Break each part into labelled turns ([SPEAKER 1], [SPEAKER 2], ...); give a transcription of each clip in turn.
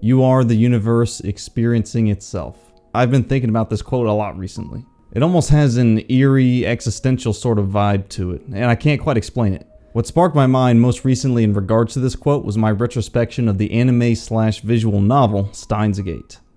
[SPEAKER 1] You are the universe experiencing itself. I've been thinking about this quote a lot recently. It almost has an eerie, existential sort of vibe to it, and I can't quite explain it. What sparked my mind most recently in regards to this quote was my retrospection of the anime/visual novel Steins,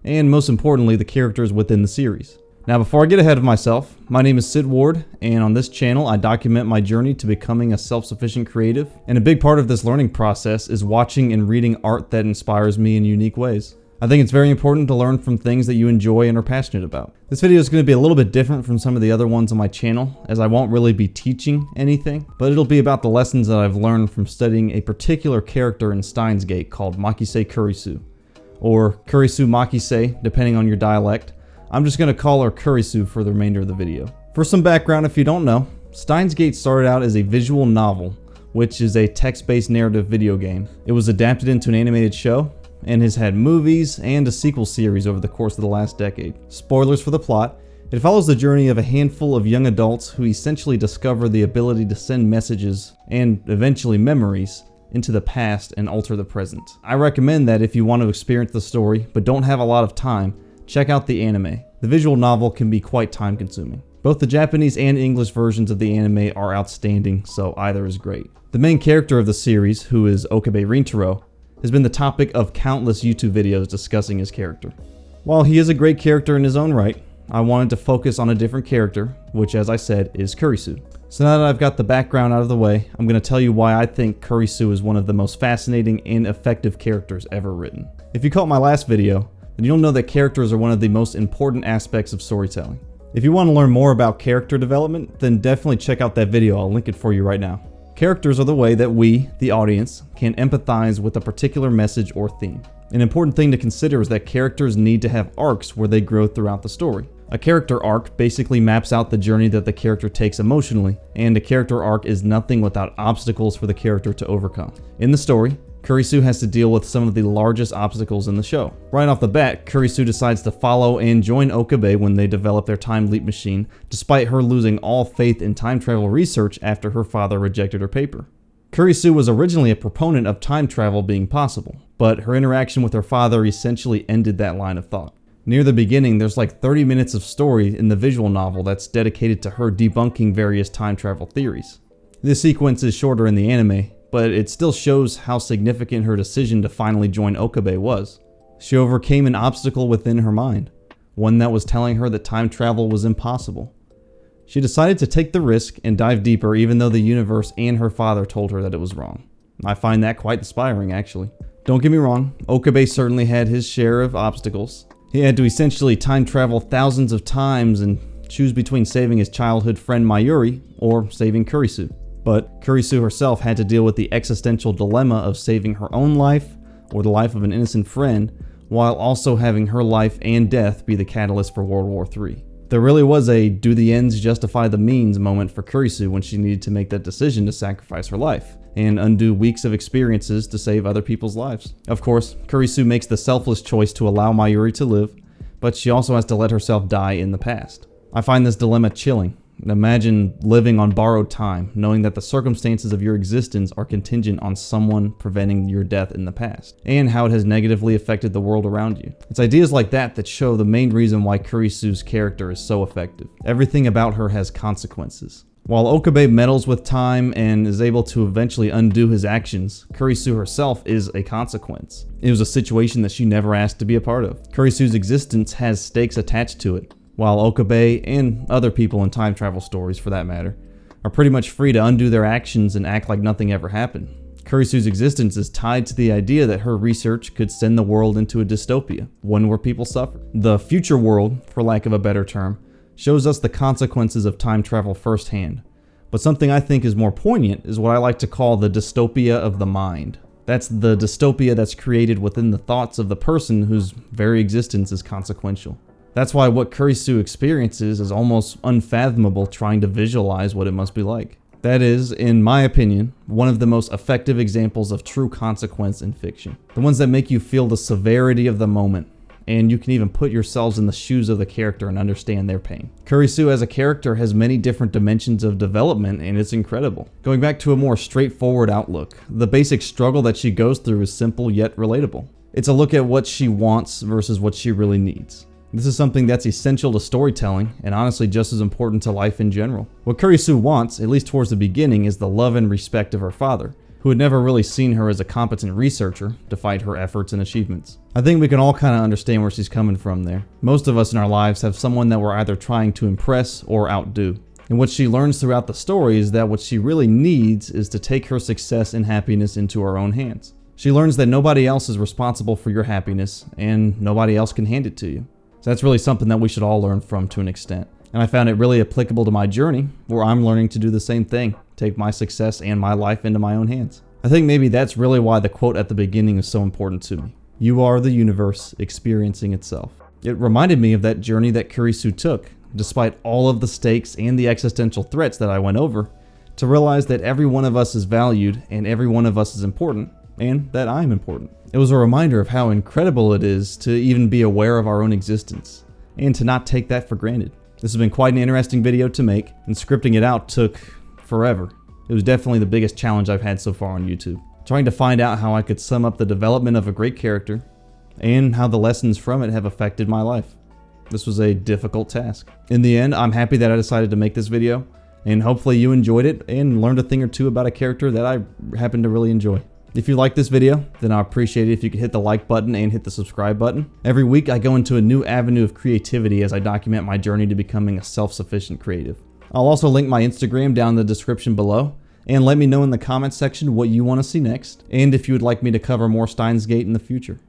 [SPEAKER 1] and most importantly, the characters within the series. Now, before I get ahead of myself, my name is Sid Ward, and on this channel I document my journey to becoming a self-sufficient creative, and a big part of this learning process is watching and reading art that inspires me in unique ways. I think it's very important to learn from things that you enjoy and are passionate about. This video is going to be a little bit different from some of the other ones on my channel, as I won't really be teaching anything, but it'll be about the lessons that I've learned from studying a particular character in Steins called Makise Kurisu, or Kurisu Makise, depending on your dialect. I'm just going to call her Kurisu for the remainder of the video. For some background, if you don't know, Steins started out as a visual novel, which is a text-based narrative video game. It was adapted into an animated show, and has had movies and a sequel series over the course of the last decade. Spoilers for the plot: it follows the journey of a handful of young adults who essentially discover the ability to send messages, and eventually memories, into the past and alter the present. I recommend that if you want to experience the story, but don't have a lot of time, check out the anime. The visual novel can be quite time consuming. Both the Japanese and English versions of the anime are outstanding, so either is great. The main character of the series, who is Okabe Rintaro, has been the topic of countless YouTube videos discussing his character. While he is a great character in his own right, I wanted to focus on a different character, which, as I said, is Kurisu. So now that I've got the background out of the way, I'm going to tell you why I think Kurisu is one of the most fascinating and effective characters ever written. If you caught my last video, then you'll know that characters are one of the most important aspects of storytelling. If you want to learn more about character development, then definitely check out that video. I'll link it for you right now. Characters are the way that we, the audience, can empathize with a particular message or theme. An important thing to consider is that characters need to have arcs where they grow throughout the story. A character arc basically maps out the journey that the character takes emotionally, and a character arc is nothing without obstacles for the character to overcome. In the story, Kurisu has to deal with some of the largest obstacles in the show. Right off the bat, Kurisu decides to follow and join Okabe when they develop their time leap machine, despite her losing all faith in time travel research after her father rejected her paper. Kurisu was originally a proponent of time travel being possible, but her interaction with her father essentially ended that line of thought. Near the beginning, there's like 30 minutes of story in the visual novel that's dedicated to her debunking various time travel theories. This sequence is shorter in the anime, but it still shows how significant her decision to finally join Okabe was. She overcame an obstacle within her mind, one that was telling her that time travel was impossible. She decided to take the risk and dive deeper even though the universe and her father told her that it was wrong. I find that quite inspiring, actually. Don't get me wrong, Okabe certainly had his share of obstacles. He had to essentially time travel thousands of times and choose between saving his childhood friend Mayuri or saving Kurisu. But Kurisu herself had to deal with the existential dilemma of saving her own life or the life of an innocent friend, while also having her life and death be the catalyst for World War III. There really was a do the ends justify the means moment for Kurisu when she needed to make that decision to sacrifice her life and undo weeks of experiences to save other people's lives. Of course, Kurisu makes the selfless choice to allow Mayuri to live, but she also has to let herself die in the past. I find this dilemma chilling. Imagine living on borrowed time, knowing that the circumstances of your existence are contingent on someone preventing your death in the past, and how it has negatively affected the world around you. It's ideas like that that show the main reason why Kurisu's character is so effective. Everything about her has consequences. While Okabe meddles with time and is able to eventually undo his actions, Kurisu herself is a consequence. It was a situation that she never asked to be a part of. Kurisu's existence has stakes attached to it, while Okabe, and other people in time travel stories for that matter, are pretty much free to undo their actions and act like nothing ever happened. Kurisu's existence is tied to the idea that her research could send the world into a dystopia, one where people suffer. The future world, for lack of a better term, shows us the consequences of time travel firsthand. But something I think is more poignant is what I like to call the dystopia of the mind. That's the dystopia that's created within the thoughts of the person whose very existence is consequential. That's why what Kurisu experiences is almost unfathomable trying to visualize what it must be like. That is, in my opinion, one of the most effective examples of true consequence in fiction. The ones that make you feel the severity of the moment, and you can even put yourselves in the shoes of the character and understand their pain. Kurisu as a character has many different dimensions of development, and it's incredible. Going back to a more straightforward outlook, the basic struggle that she goes through is simple yet relatable. It's a look at what she wants versus what she really needs. This is something that's essential to storytelling, and honestly just as important to life in general. What Kurisu wants, at least towards the beginning, is the love and respect of her father, who had never really seen her as a competent researcher, despite her efforts and achievements. I think we can all kind of understand where she's coming from there. Most of us in our lives have someone that we're either trying to impress or outdo. And what she learns throughout the story is that what she really needs is to take her success and happiness into her own hands. She learns that nobody else is responsible for your happiness, and nobody else can hand it to you. So that's really something that we should all learn from to an extent. And I found it really applicable to my journey, where I'm learning to do the same thing, take my success and my life into my own hands. I think maybe that's really why the quote at the beginning is so important to me. You are the universe experiencing itself. It reminded me of that journey that Kurisu took, despite all of the stakes and the existential threats that I went over, to realize that every one of us is valued and every one of us is important, and that I'm important. It was a reminder of how incredible it is to even be aware of our own existence, and to not take that for granted. This has been quite an interesting video to make, and scripting it out took forever. It was definitely the biggest challenge I've had so far on YouTube. Trying to find out how I could sum up the development of a great character, and how the lessons from it have affected my life. This was a difficult task. In the end, I'm happy that I decided to make this video, and hopefully you enjoyed it and learned a thing or two about a character that I happen to really enjoy. If you like this video, then I appreciate it if you could hit the like button and hit the subscribe button. Every week I go into a new avenue of creativity as I document my journey to becoming a self-sufficient creative. I'll also link my Instagram down in the description below, and let me know in the comments section what you want to see next, and if you would like me to cover more Steins Gate in the future.